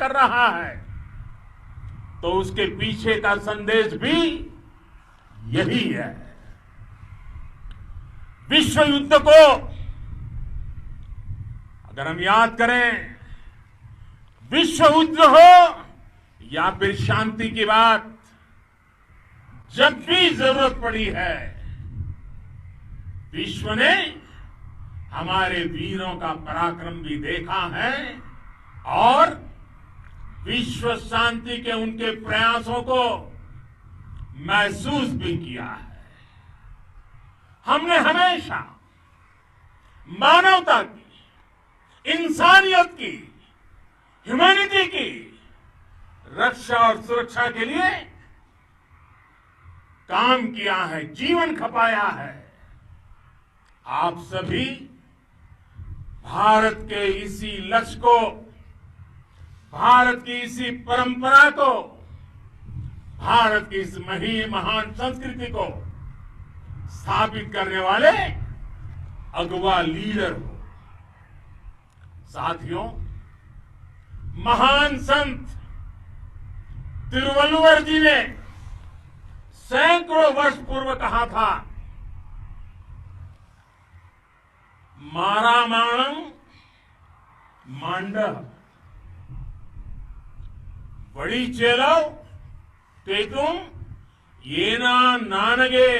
कर रहा है, तो उसके पीछे का संदेश भी यही है। विश्व युद्ध को अगर हम याद करें, विश्व युद्ध हो या फिर शांति की बात, जब भी जरूरत पड़ी है, विश्व ने हमारे वीरों का पराक्रम भी देखा है और विश्व शांति के उनके प्रयासों को महसूस भी किया है। हमने हमेशा मानवता की, इंसानियत की, ह्यूमैनिटी की रक्षा और सुरक्षा के लिए काम किया है, जीवन खपाया है। आप सभी भारत के इसी लक्ष्य को, भारत की इसी परंपरा को, भारत की इस महान संस्कृति को स्थापित करने वाले अगवा लीडर हो। साथियों, महान संत तिरुवल्लुवर जी ने सैकड़ों वर्ष पूर्व कहा था, मारामाणम मांडह बड़ी चेलो ते तुम येना नानगे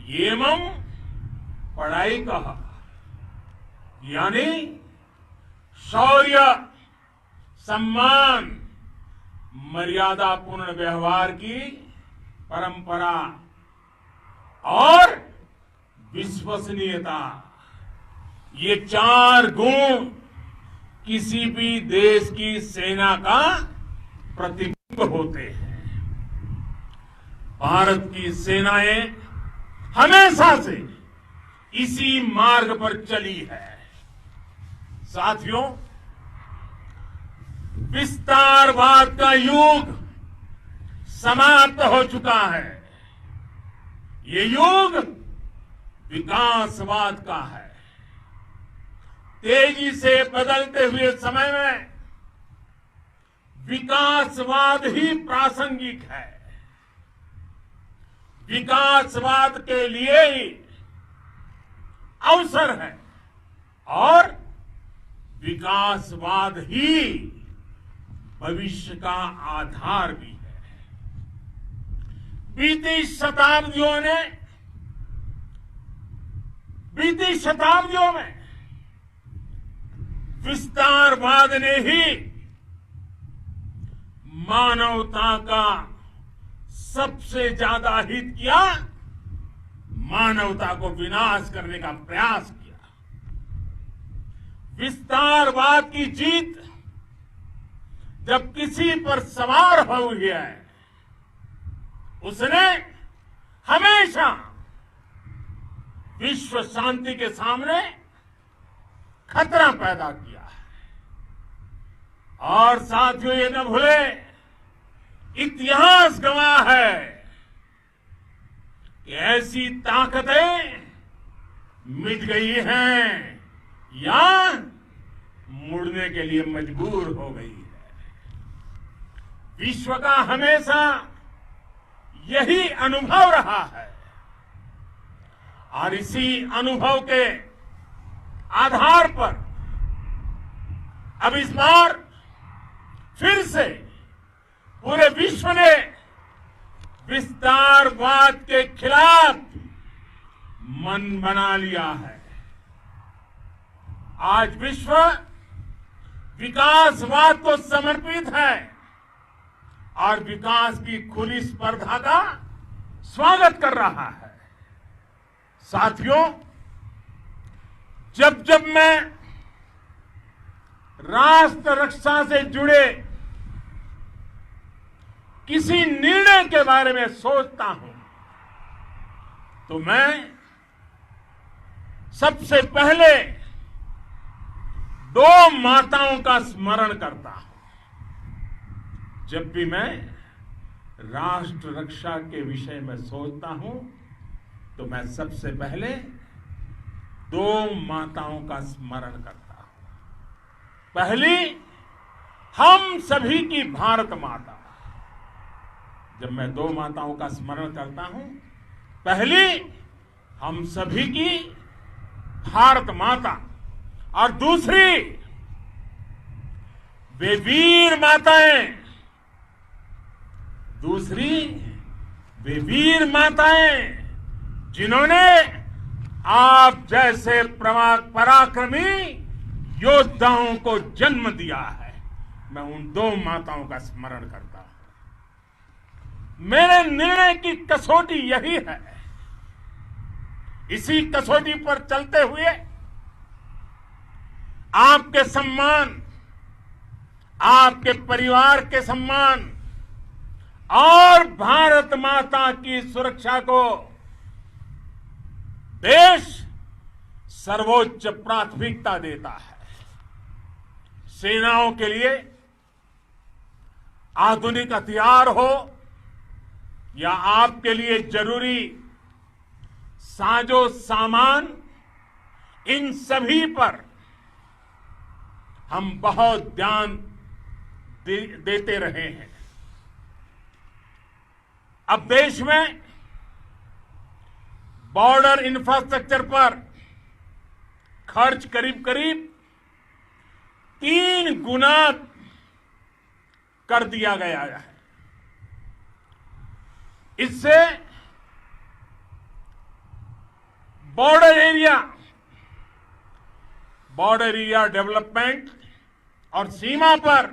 येमम पढ़ाई कहा, यानी शौर्य, सम्मान, मर्यादापूर्ण व्यवहार की परंपरा और विश्वसनीयता, ये चार गुण किसी भी देश की सेना का प्रतिबिंब होते हैं। भारत की सेनाएं हमेशा से इसी मार्ग पर चली है। साथियों, विस्तारवाद का युग समाप्त हो चुका है। ये युग विकासवाद का है। तेजी से बदलते हुए समय में विकासवाद ही प्रासंगिक है। विकासवाद के लिए ही अवसर है और विकासवाद ही भविष्य का आधार भी है। बीती शताब्दियों में विस्तारवाद ने ही मानवता का सबसे ज्यादा हित किया, मानवता को विनाश करने का प्रयास किया। विस्तारवाद की जीत जब किसी पर सवार हुई है, उसने हमेशा विश्व शांति के सामने खतरा पैदा किया है। और साथियों, ये न भूले, इतिहास गवाह है कि ऐसी ताकतें मिट गई हैं या मुड़ने के लिए मजबूर हो गई है। विश्व का हमेशा यही अनुभव रहा है और इसी अनुभव के आधार पर अब इस बार फिर से पूरे विश्व ने विस्तारवाद के खिलाफ मन बना लिया है। आज विश्व विकासवाद को समर्पित है और विकास की खुली स्पर्धा का स्वागत कर रहा है। साथियों, जब जब मैं राष्ट्र रक्षा से जुड़े किसी निर्णय के बारे में सोचता हूं, तो मैं सबसे पहले दो माताओं का स्मरण करता हूं। जब भी मैं राष्ट्र रक्षा के विषय में सोचता हूं, तो मैं सबसे पहले दो माताओं का स्मरण करता हूं। पहली हम सभी की भारत माता। जब मैं दो माताओं का स्मरण करता हूं, पहली हम सभी की भारत माता और दूसरी वे वीर माताएं, जिन्होंने आप जैसे पराक्रमी योद्धाओं को जन्म दिया है। मैं उन दो माताओं का स्मरण करता हूं। मेरे निर्णय की कसौटी यही है। इसी कसौटी पर चलते हुए आपके सम्मान, आपके परिवार के सम्मान और भारत माता की सुरक्षा को देश सर्वोच्च प्राथमिकता देता है। सेनाओं के लिए आधुनिक हथियार हो या आपके लिए जरूरी साजो सामान, इन सभी पर हम बहुत ध्यान देते रहे हैं। अब देश में बॉर्डर इंफ्रास्ट्रक्चर पर खर्च करीब 3 गुना कर दिया गया है। इससे बॉर्डर एरिया डेवलपमेंट और सीमा पर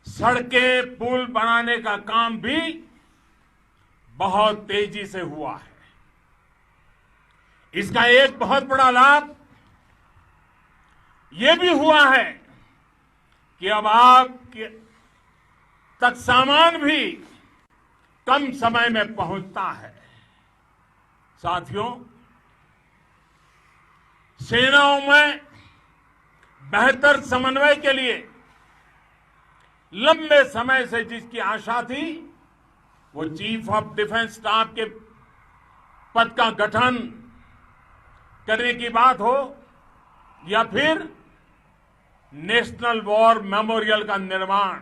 सड़कें, पुल बनाने का काम भी बहुत तेजी से हुआ है। इसका एक बहुत बड़ा लाभ यह भी हुआ है कि अब आपके तक सामान भी कम समय में पहुंचता है। साथियों, सेनाओं में बेहतर समन्वय के लिए लंबे समय से जिसकी आशा थी, वो चीफ ऑफ डिफेंस स्टाफ के पद का गठन करने की बात हो या फिर नेशनल वॉर मेमोरियल का निर्माण,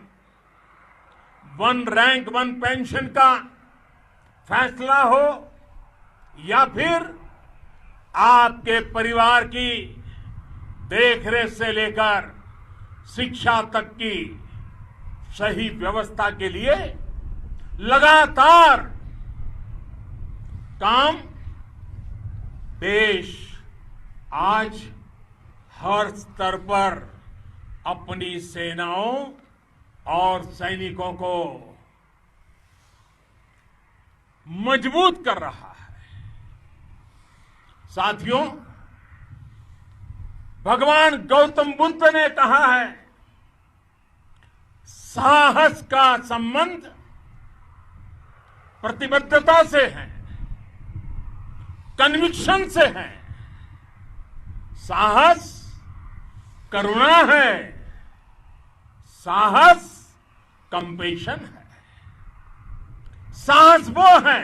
1 रैंक 1 पेंशन का फैसला हो या फिर आपके परिवार की देखरेख से लेकर शिक्षा तक की सही व्यवस्था के लिए लगातार काम देश आज हर स्तर पर अपनी सेनाओं और सैनिकों को मजबूत कर रहा है। साथियों, भगवान गौतम बुद्ध ने कहा है, साहस का संबंध प्रतिबद्धता से है, कन्विक्शन से है। साहस करुणा है, साहस कंपेशन है। साहस वो है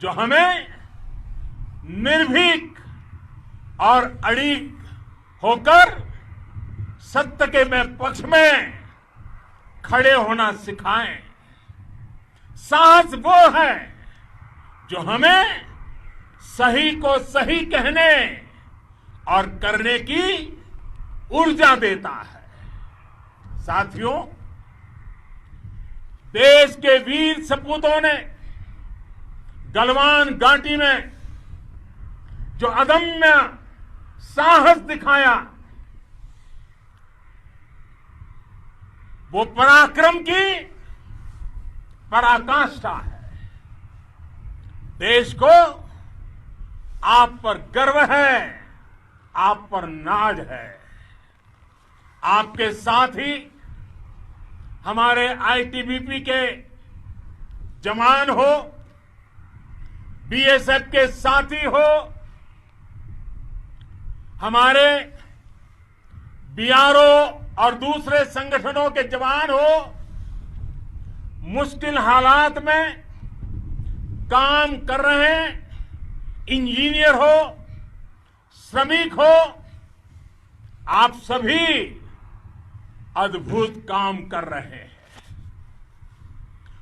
जो हमें निर्भीक और अड़िग होकर सत्य के पक्ष में खड़े होना सिखाएं। साहस वो है जो हमें सही को सही कहने और करने की ऊर्जा देता है। साथियों, देश के वीर सपूतों ने गलवान घाटी में जो अदम्य साहस दिखाया, वो पराक्रम की पराकाष्ठा है। देश को आप पर गर्व है, आप पर नाज है। आपके साथ ही हमारे आईटीबीपी के जवान हो, बीएसएफ के साथी हो, हमारे बीआरओ और दूसरे संगठनों के जवान हो, मुश्किल हालात में काम कर रहे इंजीनियर हो, श्रमिक हो, आप सभी अद्भुत काम कर रहे हैं।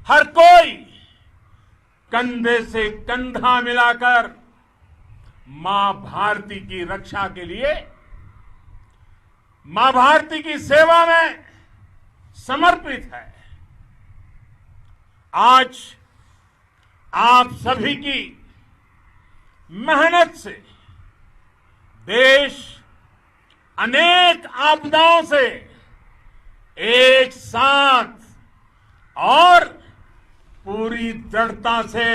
हर कोई कंधे से कंधा मिलाकर मां भारती की रक्षा के लिए, मां भारती की सेवा में समर्पित है। आज आप सभी की मेहनत से देश अनेक आपदाओं से एक साथ और पूरी दृढ़ता से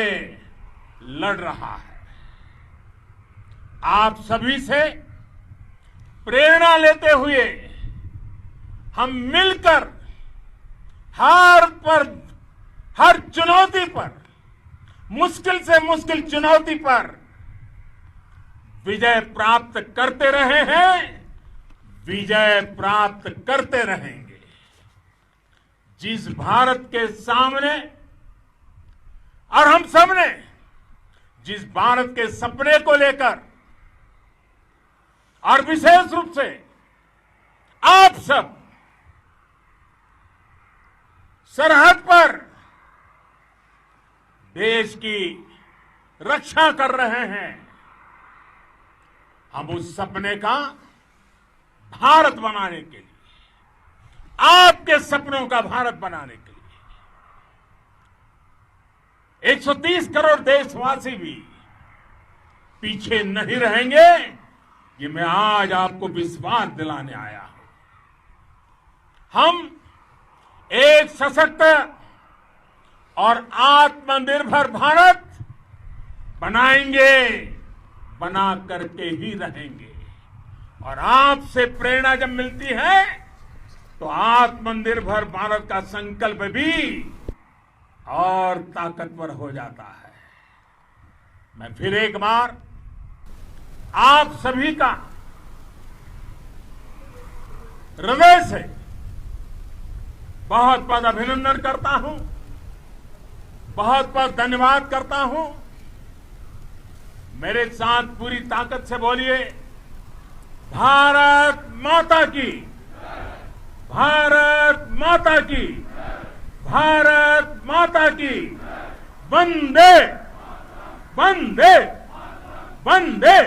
लड़ रहा है। आप सभी से प्रेरणा लेते हुए हम मिलकर हर चुनौती पर, मुश्किल से मुश्किल चुनौती पर विजय प्राप्त करते रहे हैं, विजय प्राप्त करते रहेंगे। जिस भारत के सामने और हम सबने जिस भारत के सपने को लेकर और विशेष रूप से आप सब सरहद पर देश की रक्षा कर रहे हैं, हम उस सपने का भारत बनाने के लिए, आपके सपनों का भारत बनाने के लिए 130 करोड़ देशवासी भी पीछे नहीं रहेंगे, ये मैं आज आपको विश्वास दिलाने आया हूं। हम एक सशक्त और आत्मनिर्भर भारत बनाएंगे, बना करके ही रहेंगे। और आपसे प्रेरणा जब मिलती है तो आत्मनिर्भर भारत का संकल्प भी और ताकतवर हो जाता है। मैं फिर एक बार आप सभी का हृदय से बहुत बहुत अभिनंदन करता हूं, बहुत बहुत धन्यवाद करता हूं। मेरे साथ पूरी ताकत से बोलिए, भारत माता की, भारत माता की, भारत माता की, वंदे वंदे वंदे।